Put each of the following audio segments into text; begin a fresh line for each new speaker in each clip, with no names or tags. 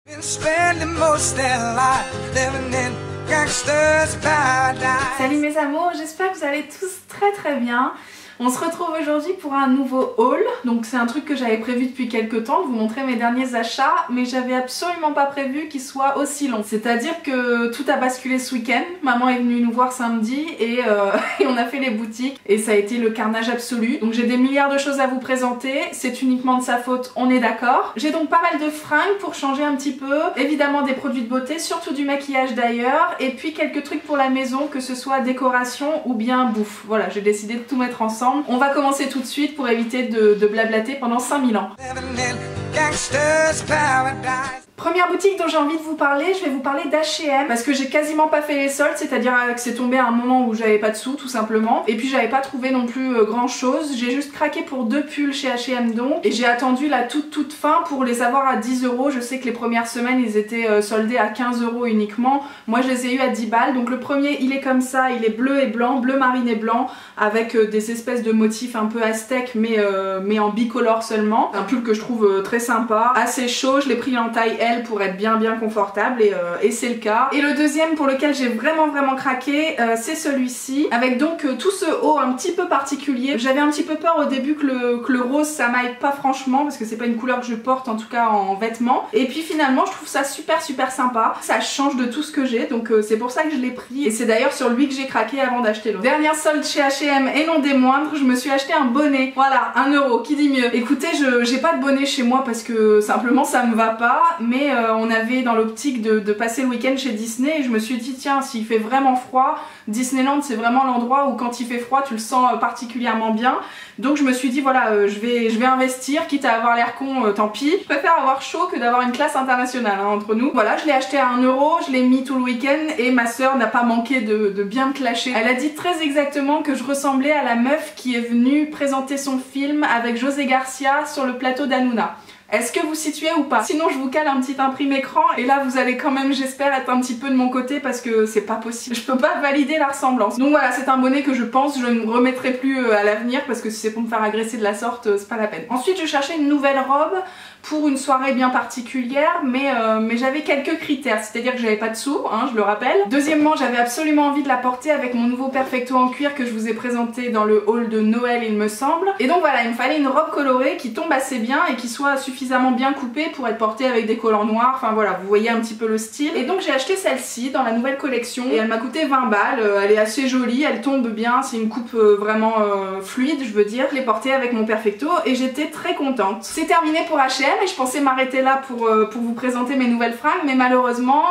Salut mes amours, j'espère que vous allez tous très bien. On se retrouve aujourd'hui pour un nouveau haul. Donc c'est un truc que j'avais prévu depuis quelques temps, de vous montrer mes derniers achats, mais j'avais absolument pas prévu qu'il soit aussi long. C'est-à-dire que tout a basculé ce week-end. Maman est venue nous voir samedi et on a fait les boutiques et ça a été le carnage absolu. Donc j'ai des milliards de choses à vous présenter, c'est uniquement de sa faute, on est d'accord. J'ai donc pas mal de fringues pour changer un petit peu, évidemment des produits de beauté, surtout du maquillage d'ailleurs, et puis quelques trucs pour la maison, que ce soit décoration ou bien bouffe. Voilà, j'ai décidé de tout mettre ensemble. On va commencer tout de suite pour éviter de blablater pendant 5000 ans. Première boutique dont j'ai envie de vous parler, je vais vous parler d'H&M parce que j'ai quasiment pas fait les soldes, c'est-à-dire que c'est tombé à un moment où j'avais pas de sous tout simplement, et puis j'avais pas trouvé non plus grand chose. J'ai juste craqué pour 2 pulls chez H&M donc, et j'ai attendu la toute fin pour les avoir à 10 €. Je sais que les premières semaines ils étaient soldés à 15 € uniquement, moi je les ai eu à 10 balles. Donc le premier il est comme ça, il est bleu et blanc, bleu marine et blanc, avec des espèces de motifs un peu aztèques mais en bicolore seulement. Un pull que je trouve très sympa, assez chaud, je l'ai pris en taille L pour être bien confortable et c'est le cas. Et le deuxième pour lequel j'ai vraiment craqué, c'est celui-ci, avec donc tout ce haut un petit peu particulier. J'avais un petit peu peur au début que le rose ça m'aille pas franchement, parce que c'est pas une couleur que je porte en tout cas en vêtements, et puis finalement je trouve ça super sympa, ça change de tout ce que j'ai, donc c'est pour ça que je l'ai pris, et c'est d'ailleurs sur lui que j'ai craqué avant d'acheter l'autre. Dernière solde chez H&M et non des moindres, je me suis acheté un bonnet, voilà, 1 €, qui dit mieux. Écoutez, j'ai pas de bonnet chez moi parce que simplement ça me va pas, mais on avait dans l'optique de passer le week-end chez Disney, et je me suis dit tiens, s'il fait vraiment froid, Disneyland c'est vraiment l'endroit où quand il fait froid tu le sens particulièrement bien. Donc je me suis dit voilà, je vais investir, quitte à avoir l'air con, tant pis. Je préfère avoir chaud que d'avoir une classe internationale hein, entre nous. Voilà, je l'ai acheté à 1 €, je l'ai mis tout le week-end et ma soeur n'a pas manqué de bien me clasher. Elle a dit très exactement que je ressemblais à la meuf qui est venue présenter son film avec José Garcia sur le plateau d'Hanouna. Est-ce que vous situez ou pas? Sinon je vous cale un petit imprim écran et là vous allez quand même, j'espère, être un petit peu de mon côté parce que c'est pas possible. Je peux pas valider la ressemblance. Donc voilà, c'est un bonnet que je pense je ne remettrai plus à l'avenir parce que si c'est pour me faire agresser de la sorte, c'est pas la peine. Ensuite je cherchais une nouvelle robe pour une soirée bien particulière, mais j'avais quelques critères, c'est-à-dire que j'avais pas de sous, hein, je le rappelle. Deuxièmement, j'avais absolument envie de la porter avec mon nouveau perfecto en cuir que je vous ai présenté dans le haul de Noël il me semble. Et donc voilà, il me fallait une robe colorée qui tombe assez bien et qui soit suffisamment bien coupée pour être portée avec des collants noirs, enfin voilà, vous voyez un petit peu le style. Et donc j'ai acheté celle-ci dans la nouvelle collection et elle m'a coûté 20 balles, elle est assez jolie, elle tombe bien, c'est une coupe vraiment fluide je veux dire. Je l'ai portée avec mon perfecto et j'étais très contente. C'est terminé pour H&M. Et je pensais m'arrêter là pour vous présenter mes nouvelles fringues, mais malheureusement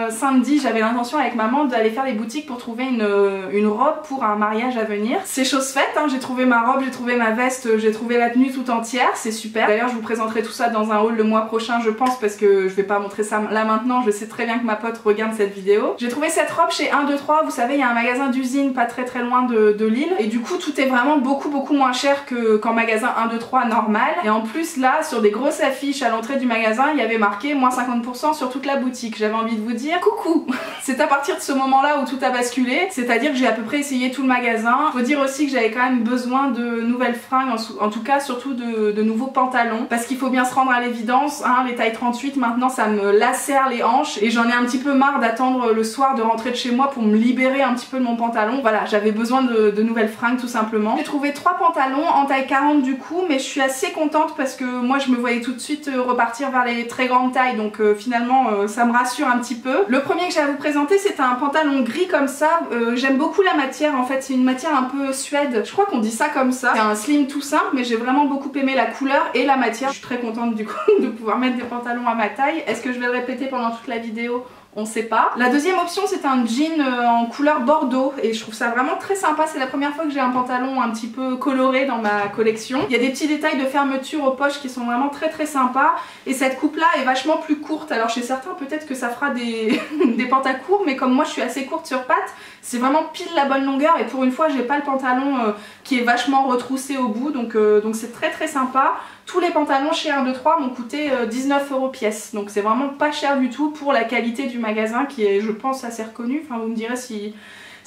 samedi j'avais l'intention avec maman d'aller faire les boutiques pour trouver une robe pour un mariage à venir. C'est chose faite, hein, j'ai trouvé ma robe, j'ai trouvé ma veste, j'ai trouvé la tenue tout entière, c'est super. D'ailleurs je vous présenterai tout ça dans un haul le mois prochain je pense, parce que je vais pas montrer ça là maintenant, je sais très bien que ma pote regarde cette vidéo. J'ai trouvé cette robe chez 1, 2, 3, vous savez il y a un magasin d'usine pas très loin de Lille, et du coup tout est vraiment beaucoup moins cher qu'en magasin 1, 2, 3 normal. Et en plus là sur des grosses affiches à l'entrée du magasin il y avait marqué moins 50% sur toute la boutique. J'avais envie de vous dire coucou. C'est à partir de ce moment là où tout a basculé, c'est à dire que j'ai à peu près essayé tout le magasin. Faut dire aussi que j'avais quand même besoin de nouvelles fringues, en tout cas surtout de nouveaux pantalons, parce qu'il faut bien se rendre à l'évidence, hein, les tailles 38 maintenant ça me lacère les hanches et j'en ai un petit peu marre d'attendre le soir de rentrer de chez moi pour me libérer un petit peu de mon pantalon. Voilà, j'avais besoin de nouvelles fringues tout simplement. J'ai trouvé 3 pantalons en taille 40 du coup, mais je suis assez contente parce que moi je me voyais tout de suite repartir vers les très grandes tailles, donc finalement ça me rassure un petit peu. Le premier que j'ai à vous présenter c'est un pantalon gris comme ça, j'aime beaucoup la matière en fait, c'est une matière un peu suède, je crois qu'on dit ça comme ça. C'est un slim tout simple mais j'ai vraiment beaucoup aimé la couleur et la matière. Je suis très contente du coup de pouvoir mettre des pantalons à ma taille. Est-ce que je vais le répéter pendant toute la vidéo? On sait pas. La deuxième option c'est un jean en couleur bordeaux et je trouve ça vraiment très sympa. C'est la première fois que j'ai un pantalon un petit peu coloré dans ma collection. Il y a des petits détails de fermeture aux poches qui sont vraiment très sympas, et cette coupe là est vachement plus courte. Alors chez certains peut-être que ça fera des pantacourts, mais comme moi je suis assez courte sur pattes, c'est vraiment pile la bonne longueur, et pour une fois j'ai pas le pantalon qui est vachement retroussé au bout, donc c'est très sympa. Tous les pantalons chez 1, 2, 3 m'ont coûté 19 € pièce, donc c'est vraiment pas cher du tout pour la qualité du magasin qui est, je pense, assez reconnu. Enfin vous me direz si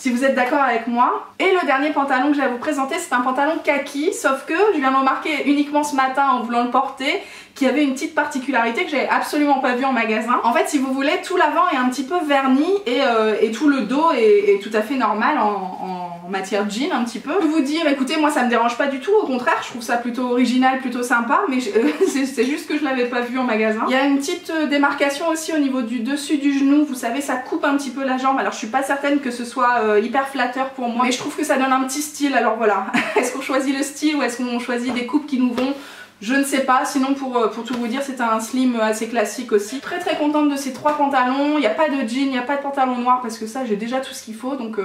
vous êtes d'accord avec moi. Et le dernier pantalon que j'ai à vous présenter c'est un pantalon kaki, sauf que je viens de remarquer uniquement ce matin en voulant le porter qui avait une petite particularité que j'avais absolument pas vue en magasin. En fait, si vous voulez, tout l'avant est un petit peu verni et tout le dos est tout à fait normal en matière jean un petit peu. Je peux vous dire, écoutez, moi ça me dérange pas du tout, au contraire, je trouve ça plutôt original, plutôt sympa, mais c'est juste que je l'avais pas vu en magasin. Il y a une petite démarcation aussi au niveau du dessus du genou, vous savez, ça coupe un petit peu la jambe, alors je suis pas certaine que ce soit hyper flatteur pour moi, mais je trouve que ça donne un petit style, alors voilà. Est-ce qu'on choisit le style ou est-ce qu'on choisit des coupes qui nous vont? Je ne sais pas, sinon pour tout vous dire c'est un slim assez classique aussi. Très très contente de ces 3 pantalons, il n'y a pas de jean, il n'y a pas de pantalon noir parce que ça j'ai déjà tout ce qu'il faut donc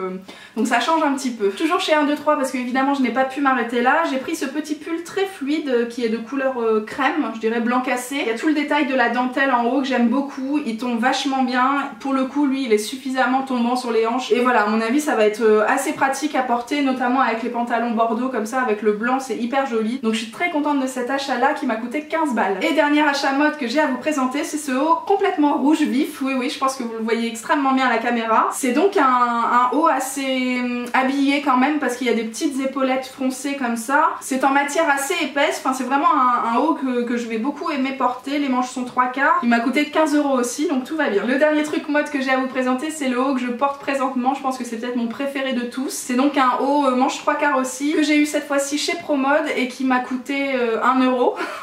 ça change un petit peu. Toujours chez 1, 2, 3 parce que évidemment je n'ai pas pu m'arrêter là, j'ai pris ce petit pull très fluide qui est de couleur crème, je dirais blanc cassé. Il y a tout le détail de la dentelle en haut que j'aime beaucoup, il tombe vachement bien, pour le coup lui il est suffisamment tombant sur les hanches et voilà à mon avis ça va être assez pratique à porter notamment avec les pantalons bordeaux comme ça avec le blanc c'est hyper joli. Donc je suis très contente de cet achat là qui m'a coûté 15 balles. Et dernier achat mode que j'ai à vous présenter, c'est ce haut complètement rouge vif. Oui, je pense que vous le voyez extrêmement bien à la caméra. C'est donc un haut assez habillé quand même parce qu'il y a des petites épaulettes froncées comme ça. C'est en matière assez épaisse, enfin c'est vraiment un haut que je vais beaucoup aimer porter. Les manches sont 3/4. Il m'a coûté 15 € aussi, donc tout va bien. Le dernier truc mode que j'ai à vous présenter, c'est le haut que je porte présentement. Je pense que c'est peut-être mon préféré de tous. C'est donc un haut manche 3/4 aussi, que j'ai eu cette fois-ci chez Promode et qui m'a coûté 1 €.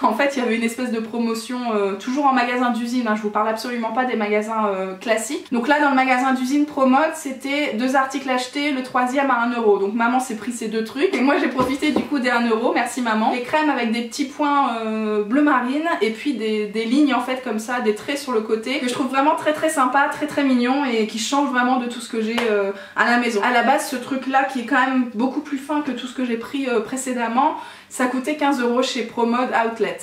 En fait il y avait une espèce de promotion toujours en magasin d'usine, hein, je vous parle absolument pas des magasins classiques. Donc là dans le magasin d'usine Promode c'était 2 articles achetés, le 3e à 1 €. Donc maman s'est pris ces 2 trucs et moi j'ai profité du coup des 1 €, merci maman. Des crèmes avec des petits points bleu marine et puis des lignes en fait comme ça, des traits sur le côté que je trouve vraiment très très sympa, très très mignon et qui change vraiment de tout ce que j'ai à la maison. À la base ce truc là qui est quand même beaucoup plus fin que tout ce que j'ai pris précédemment, ça coûtait 15 € chez Promode Outlet.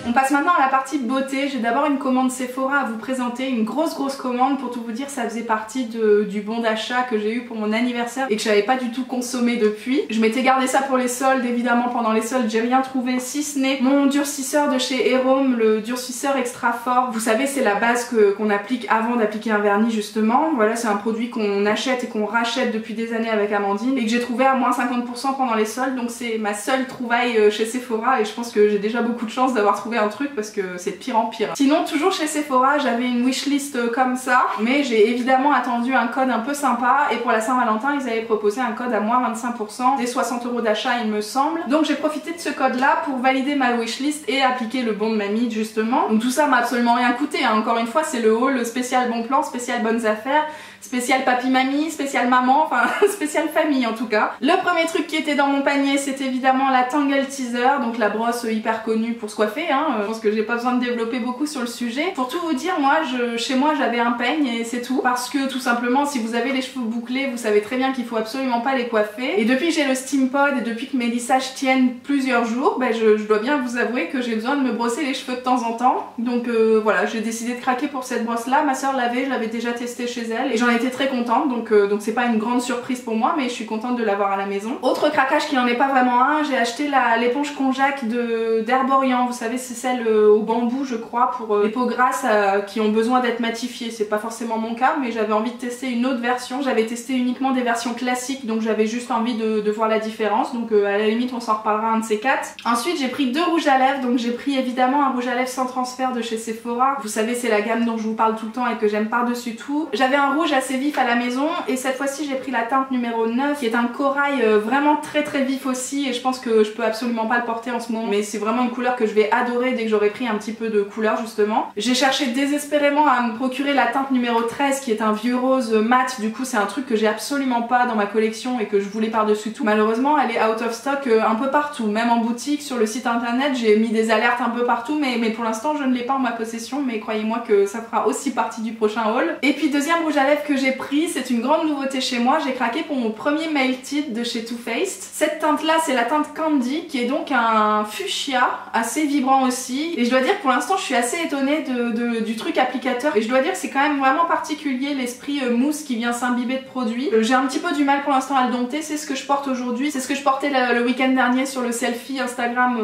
On passe maintenant à la partie beauté. J'ai d'abord une commande Sephora à vous présenter, une grosse commande. Pour tout vous dire, ça faisait partie du bon d'achat que j'ai eu pour mon anniversaire et que j'avais pas du tout consommé depuis. Je m'étais gardé ça pour les soldes, évidemment pendant les soldes j'ai rien trouvé si ce n'est mon durcisseur de chez Erome, le durcisseur extra fort. Vous savez c'est la base qu'on applique avant d'appliquer un vernis justement. Voilà, c'est un produit qu'on achète et qu'on rachète depuis des années avec Amandine et que j'ai trouvé à moins 50% pendant les soldes, donc c'est ma seule trouvaille chez Sephora et je pense que j'ai déjà beaucoup de chance d'avoir trouvé un truc parce que c'est de pire en pire. Sinon toujours chez Sephora j'avais une wishlist comme ça, mais j'ai évidemment attendu un code un peu sympa et pour la Saint-Valentin ils avaient proposé un code à moins 25%, des 60 € d'achat il me semble. Donc j'ai profité de ce code là pour valider ma wishlist et appliquer le bon de mamie justement. Donc tout ça m'a absolument rien coûté, hein. Encore une fois c'est le haul spécial bon plan, spécial bonnes affaires, spécial papy-mamie, spécial maman, enfin spécial famille en tout cas. Le premier truc qui était dans mon panier c'est évidemment la Tangle Teaser, donc la brosse hyper connue pour se coiffer, hein. Je pense que j'ai pas besoin de développer beaucoup sur le sujet. Pour tout vous dire, moi chez moi j'avais un peigne et c'est tout, parce que tout simplement si vous avez les cheveux bouclés vous savez très bien qu'il faut absolument pas les coiffer. Et depuis que j'ai le Steam Pod et depuis que mes lissages tiennent plusieurs jours, ben je dois bien vous avouer que j'ai besoin de me brosser les cheveux de temps en temps. Donc voilà, j'ai décidé de craquer pour cette brosse là. Ma soeur l'avait, je l'avais déjà testée chez elle et j'en étais très contente, donc c'est pas une grande surprise pour moi mais je suis contente de l'avoir à la maison. Autre craquage qui n'en est pas vraiment un, j'ai acheté l'éponge Konjac d'Herborian, vous savez c'est celle au bambou je crois pour les peaux grasses qui ont besoin d'être matifiées. C'est pas forcément mon cas mais j'avais envie de tester une autre version, j'avais testé uniquement des versions classiques donc j'avais juste envie de voir la différence, donc à la limite on s'en reparlera un de ces 4. Ensuite j'ai pris 2 rouges à lèvres, donc j'ai pris évidemment un rouge à lèvres sans transfert de chez Sephora, vous savez c'est la gamme dont je vous parle tout le temps et que j'aime par dessus tout. J'avais un rouge assez vif à la maison et cette fois-ci j'ai pris la teinte numéro 9 qui est un corail vraiment très vif aussi et je pense que je peux absolument pas le porter en ce moment mais c'est vraiment une couleur que je vais adorer dès que j'aurai pris un petit peu de couleur justement. J'ai cherché désespérément à me procurer la teinte numéro 13 qui est un vieux rose mat, du coup c'est un truc que j'ai absolument pas dans ma collection et que je voulais par dessus tout. Malheureusement elle est out of stock un peu partout, même en boutique, sur le site internet j'ai mis des alertes un peu partout mais pour l'instant je ne l'ai pas en ma possession, mais croyez-moi que ça fera aussi partie du prochain haul. Et puis deuxième rouge à lèvres que j'ai pris, c'est une grande nouveauté chez moi, j'ai craqué pour mon premier Male Tint de chez Too Faced. Cette teinte là c'est la teinte Candy qui est donc un fuchsia assez vibrant aussi et je dois dire que pour l'instant je suis assez étonnée du truc applicateur et je dois dire que c'est quand même vraiment particulier l'esprit mousse qui vient s'imbiber de produits. J'ai un petit peu du mal pour l'instant à le dompter, c'est ce que je porte aujourd'hui, c'est ce que je portais le week-end dernier sur le selfie Instagram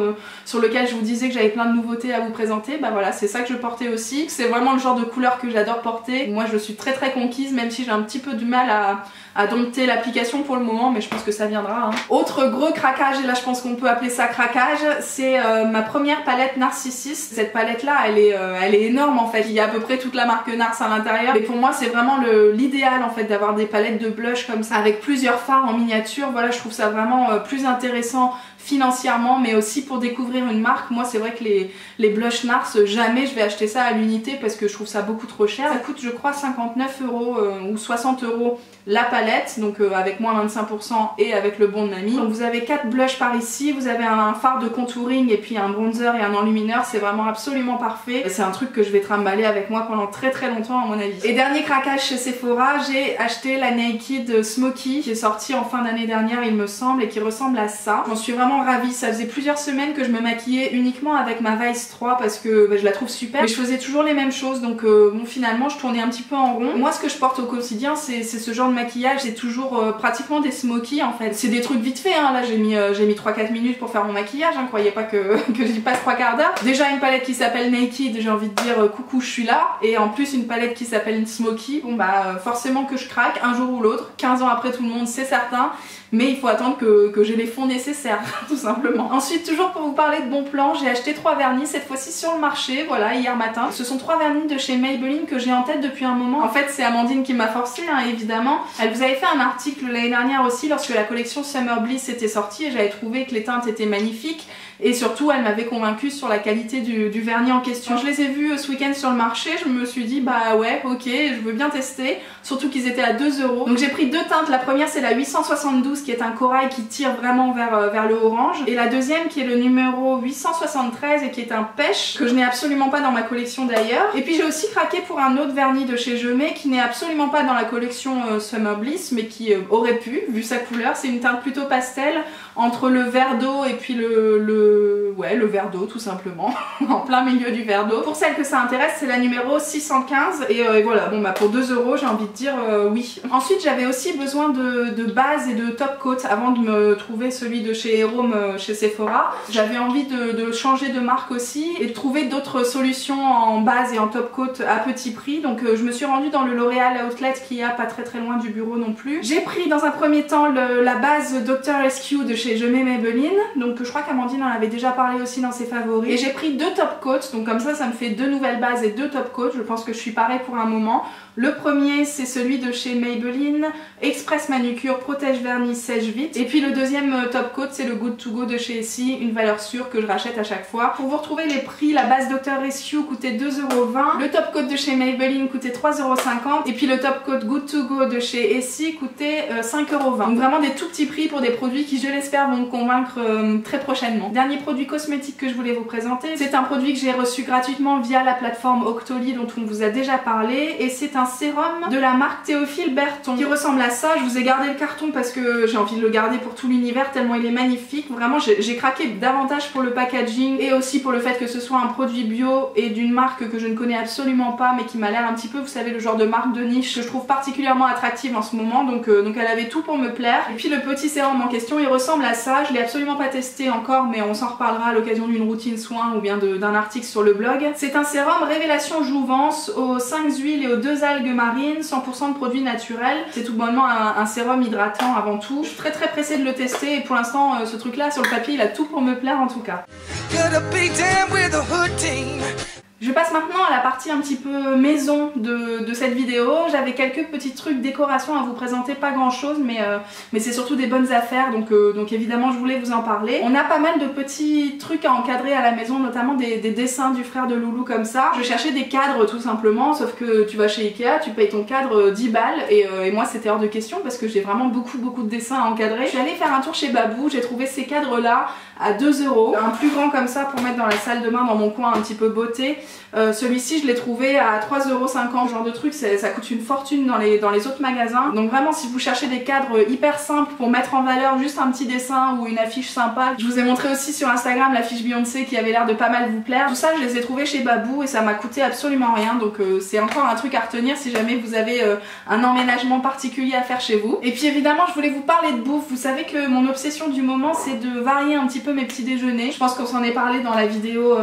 sur lequel je vous disais que j'avais plein de nouveautés à vous présenter. Bah voilà, c'est ça que je portais aussi. C'est vraiment le genre de couleur que j'adore porter. Moi je suis très conquise même si j'ai un petit peu du mal à dompter l'application pour le moment, mais je pense que que ça viendra. Hein. Autre gros craquage, et là je pense qu'on peut appeler ça craquage, c'est ma première palette Narcissiste. Cette palette là elle est énorme en fait, il y a à peu près toute la marque Nars à l'intérieur et pour moi c'est vraiment l'idéal en fait d'avoir des palettes de blush comme ça avec plusieurs fards en miniature. Voilà, je trouve ça vraiment plus intéressant financièrement, mais aussi pour découvrir une marque. Moi c'est vrai que les blush Nars, jamais je vais acheter ça à l'unité parce que je trouve ça beaucoup trop cher. Ça coûte je crois 59 € ou 60 € la palette, donc avec moins 25% et avec le bon de mamie. Donc vous avez 4 blushs par ici, vous avez un fard de contouring et puis un bronzer et un enlumineur, c'est vraiment absolument parfait. C'est un truc que je vais trimballer avec moi pendant très longtemps à mon avis. Et dernier craquage chez Sephora, j'ai acheté la Naked Smoky qui est sortie en fin d'année dernière il me semble et qui ressemble à ça. J'en suis vraiment ravie, ça faisait plusieurs semaines que je me maquillais uniquement avec ma Vice 3 parce que je la trouve super, mais je faisais toujours les mêmes choses donc bon finalement je tournais un petit peu en rond. Moi ce que je porte au quotidien c'est ce genre de maquillage, c'est toujours pratiquement des smokies en fait. C'est des trucs vite fait, hein. Là j'ai mis 3-4 minutes pour faire mon maquillage, hein. Croyez pas que j'y passe 3/4 d'heure. Déjà une palette qui s'appelle Naked, j'ai envie de dire coucou je suis là, et en plus une palette qui s'appelle Smoky, bon bah forcément que je craque un jour ou l'autre, 15 ans après tout le monde c'est certain, mais il faut attendre que j'ai les fonds nécessaires tout simplement. Ensuite toujours pour vous parler de bons plans, j'ai acheté 3 vernis cette fois-ci sur le marché, voilà hier matin. Ce sont 3 vernis de chez Maybelline que j'ai en tête depuis un moment. En fait c'est Amandine qui m'a forcé hein, évidemment. Elle vous avait fait un article l'année dernière aussi lorsque la collection Summer Bliss était sortie et j'avais trouvé que les teintes étaient magnifiques. Et surtout elle m'avait convaincue sur la qualité du vernis en question. Quand je les ai vus ce week-end sur le marché, je me suis dit bah ouais ok je veux bien tester, surtout qu'ils étaient à 2 €. Donc j'ai pris 2 teintes, la première c'est la 872 qui est un corail qui tire vraiment vers le orange, et la deuxième qui est le numéro 873 et qui est un pêche que je n'ai absolument pas dans ma collection d'ailleurs. Et puis j'ai aussi craqué pour un autre vernis de chez Jemay qui n'est absolument pas dans la collection Summer Bliss mais qui aurait pu vu sa couleur. C'est une teinte plutôt pastel entre le vert d'eau et puis le verre d'eau tout simplement, en plein milieu du verre d'eau. Pour celle que ça intéresse, c'est la numéro 615 et voilà, bon bah pour 2 € j'ai envie de dire oui. Ensuite j'avais aussi besoin de base et de top coat avant de me trouver celui de chez Home chez Sephora. J'avais envie de changer de marque aussi et de trouver d'autres solutions en base et en top coat à petit prix, donc je me suis rendue dans le L'Oréal Outlet qui est pas très loin du bureau non plus. J'ai pris dans un premier temps la base Dr. Rescue de chez Jemay Maybelline, donc je crois qu'Amandine en avait déjà parlé aussi dans ses favoris, et j'ai pris 2 top coats, donc comme ça me fait 2 nouvelles bases et 2 top coats. Je pense que je suis parée pour un moment. Le premier c'est celui de chez Maybelline, Express Manucure Protège Vernis Sèche Vite, et puis le deuxième top coat c'est le Good To Go de chez Essie, une valeur sûre que je rachète à chaque fois. Pour vous retrouver les prix, la base Dr. Rescue coûtait 2,20 €, le top coat de chez Maybelline coûtait 3,50 €, et puis le top coat Good To Go de chez Essie coûtait 5,20 €. Donc vraiment des tout petits prix pour des produits qui je l'espère vont me convaincre très prochainement. Dernier produit cosmétique que je voulais vous présenter, c'est un produit que j'ai reçu gratuitement via la plateforme Octoly dont on vous a déjà parlé, et c'est un sérum de la marque Théophile Berton qui ressemble à ça. Je vous ai gardé le carton parce que j'ai envie de le garder pour tout l'univers tellement il est magnifique. Vraiment j'ai craqué davantage pour le packaging et aussi pour le fait que ce soit un produit bio et d'une marque que je ne connais absolument pas mais qui m'a l'air un petit peu, vous savez, le genre de marque de niche que je trouve particulièrement attractive en ce moment, donc elle avait tout pour me plaire. Et puis le petit sérum en question il ressemble à ça, je l'ai absolument pas testé encore mais on s'en reparlera à l'occasion d'une routine soin ou bien d'un article sur le blog. C'est un sérum Révélation Jouvence aux 5 huiles et aux 2 algues marines, 100% de produits naturels. C'est tout bonnement un sérum hydratant avant tout. Je suis très pressée de le tester et pour l'instant ce truc là sur le papier il a tout pour me plaire en tout cas. Je passe maintenant à la partie un petit peu maison de cette vidéo. J'avais quelques petits trucs décoration à vous présenter, pas grand chose mais c'est surtout des bonnes affaires, donc évidemment je voulais vous en parler. On a pas mal de petits trucs à encadrer à la maison, notamment des dessins du frère de Loulou comme ça. Je cherchais des cadres tout simplement, sauf que tu vas chez Ikea, tu payes ton cadre 10 balles et moi c'était hors de question parce que j'ai vraiment beaucoup de dessins à encadrer. Je suis allée faire un tour chez Babou, j'ai trouvé ces cadres là à 2 €, un plus grand comme ça pour mettre dans la salle de bain dans mon coin un petit peu beauté. Celui-ci je l'ai trouvé à 3,50 €, ce genre de truc, ça coûte une fortune dans les autres magasins. Donc vraiment si vous cherchez des cadres hyper simples pour mettre en valeur juste un petit dessin ou une affiche sympa, je vous ai montré aussi sur Instagram l'affiche Beyoncé qui avait l'air de pas mal vous plaire. Tout ça je les ai trouvés chez Babou et ça m'a coûté absolument rien, donc c'est encore un truc à retenir si jamais vous avez un emménagement particulier à faire chez vous. Et puis évidemment je voulais vous parler de bouffe. Vous savez que mon obsession du moment c'est de varier un petit peu mes petits déjeuners. Je pense qu'on s'en est parlé dans la vidéo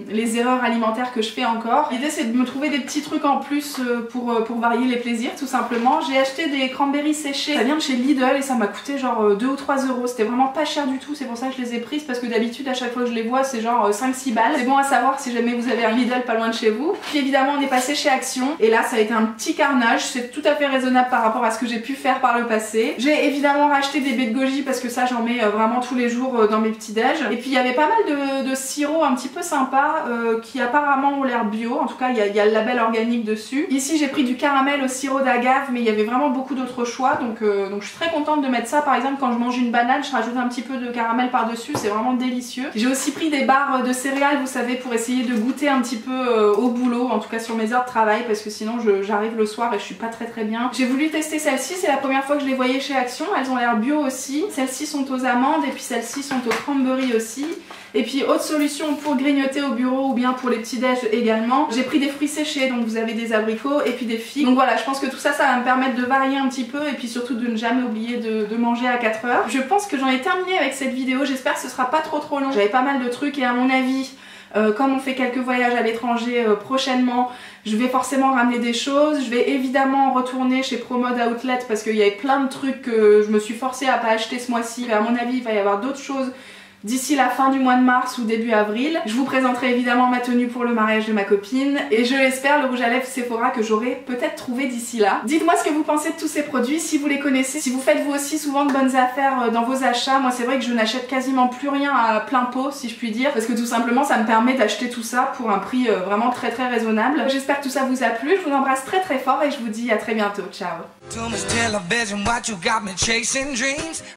les erreurs alimentaires que je fais encore. L'idée c'est de me trouver des petits trucs en plus pour varier les plaisirs tout simplement. J'ai acheté des cranberries séchés, ça vient de chez Lidl et ça m'a coûté genre 2 ou 3 euros. C'était vraiment pas cher du tout, c'est pour ça que je les ai prises parce que d'habitude à chaque fois que je les vois c'est genre 5-6 balles. C'est bon à savoir si jamais vous avez un Lidl pas loin de chez vous. Puis évidemment on est passé chez Action et là ça a été un petit carnage, c'est tout à fait raisonnable par rapport à ce que j'ai pu faire par le passé. J'ai évidemment racheté des baies de goji parce que ça j'en mets vraiment tous les jours dans mes petits déj. Et puis il y avait pas mal de sirop un petit peu sympa qui apparemment ont l'air bio, en tout cas il y a le label organique dessus. Ici j'ai pris du caramel au sirop d'agave mais il y avait vraiment beaucoup d'autres choix donc je suis très contente de mettre ça. Par exemple quand je mange une banane je rajoute un petit peu de caramel par dessus, c'est vraiment délicieux. J'ai aussi pris des barres de céréales vous savez pour essayer de goûter un petit peu au boulot, en tout cas sur mes heures de travail parce que sinon j'arrive le soir et je suis pas très bien. J'ai voulu tester celles-ci, c'est la première fois que je les voyais chez Action, elles ont l'air bio aussi. Celles-ci sont aux amandes et puis celles-ci sont aux cranberries aussi. Et puis autre solution pour grignoter au bureau ou bien pour les petits déj également, j'ai pris des fruits séchés, donc vous avez des abricots et puis des figues. Donc voilà, je pense que tout ça, ça va me permettre de varier un petit peu et puis surtout de ne jamais oublier de manger à 4 heures. Je pense que j'en ai terminé avec cette vidéo, j'espère que ce sera pas trop long. J'avais pas mal de trucs et à mon avis, comme on fait quelques voyages à l'étranger prochainement, je vais forcément ramener des choses. Je vais évidemment retourner chez Promode Outlet parce qu'il y avait plein de trucs que je me suis forcée à pas acheter ce mois-ci. À mon avis, il va y avoir d'autres choses d'ici la fin du mois de mars ou début avril. Je vous présenterai évidemment ma tenue pour le mariage de ma copine et je l'espère le rouge à lèvres Sephora que j'aurai peut-être trouvé d'ici là. Dites-moi ce que vous pensez de tous ces produits, si vous les connaissez, si vous faites vous aussi souvent de bonnes affaires dans vos achats. Moi c'est vrai que je n'achète quasiment plus rien à plein pot si je puis dire parce que tout simplement ça me permet d'acheter tout ça pour un prix vraiment très raisonnable. J'espère que tout ça vous a plu, je vous embrasse très fort et je vous dis à très bientôt. Ciao.